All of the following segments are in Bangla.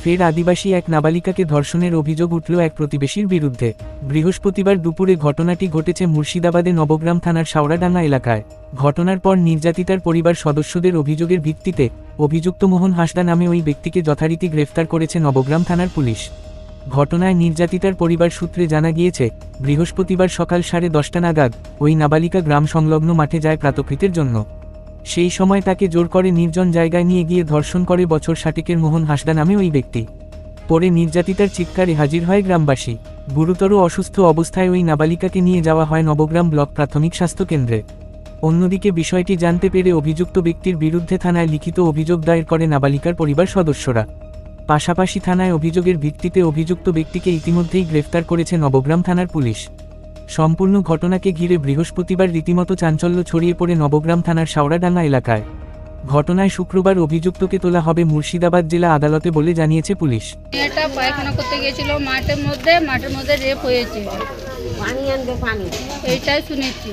ফের আদিবাসী এক নাবালিকাকে ধর্ষণের অভিযোগ উঠল এক প্রতিবেশীর বিরুদ্ধে। বৃহস্পতিবার দুপুরে ঘটনাটি ঘটেছে মুর্শিদাবাদে নবগ্রাম থানার শাওরাডাঙ্গা এলাকায়। ঘটনার পর নির্যাতিতার পরিবার সদস্যদের অভিযোগের ভিত্তিতে অভিযুক্ত মোহন হাঁসদা নামে ওই ব্যক্তিকে যথারীতি গ্রেফতার করেছে নবগ্রাম থানার পুলিশ। ঘটনায় নির্যাতিতার পরিবার সূত্রে জানা গিয়েছে, বৃহস্পতিবার সকাল 10:30 নাগাদ ওই নাবালিকা গ্রাম সংলগ্ন মাঠে যায় প্রাতকৃতের জন্য। সেই সময় তাকে জোর করে নির্জন জায়গায় নিয়ে গিয়ে ধর্ষণ করে বছর 60-এর মোহন হাঁসদা নামে ওই ব্যক্তি। পরে নির্যাতিতার চিৎকারে হাজির হয় গ্রামবাসী। গুরুতর অসুস্থ অবস্থায় ওই নাবালিকাকে নিয়ে যাওয়া হয় নবগ্রাম ব্লক প্রাথমিক স্বাস্থ্য কেন্দ্রে। অন্যদিকে বিষয়টি জানতে পেরে অভিযুক্ত ব্যক্তির বিরুদ্ধে থানায় লিখিত অভিযোগ দায়ের করে নাবালিকার পরিবার সদস্যরা। পাশাপাশি থানায় অভিযোগের ভিত্তিতে অভিযুক্ত ব্যক্তিকে ইতিমধ্যেই গ্রেফতার করেছে নবগ্রাম থানার পুলিশ। সম্পূর্ণ ঘটনাকে ঘিরে বৃহস্পতিবার রীতিমতো চাঞ্চল্য ছড়িয়ে পড়ে নবগ্রাম থানার শাওরাডাঙ্গা এলাকায়। ঘটনায় শুক্রবার অভিযুক্তকে তোলা হবে মুর্শিদাবাদ জেলা আদালতে বলে জানিয়েছে পুলিশ। এটা পায়খানা করতে গিয়েছিল মাঠের মধ্যে রেপ হয়েছে, এইটাই শুনেছি।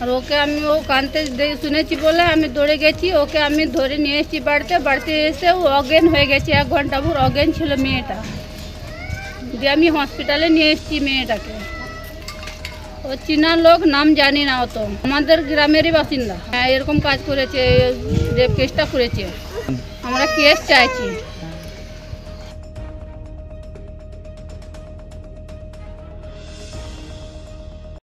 আর ওকে আমি ও কানতে শুনেছি বলে আমি দৌড়ে গেছি, ওকে আমি ধরে নিয়ে এসেছি বাড়িতে এসে ও অজ্ঞান হয়ে গেছে। 1 ঘন্টা ভোর অজ্ঞান ছিল মেয়েটা, দিয়ে আমি হসপিটালে নিয়ে এসেছি মেয়েটাকে। ও চীনা লোক, নাম জানি না, অত আমাদের গ্রামেরই বাসিন্দা। এরকম কাজ করেছে, রেপ কেসটা করেছে। আমরা কেস চাইছি।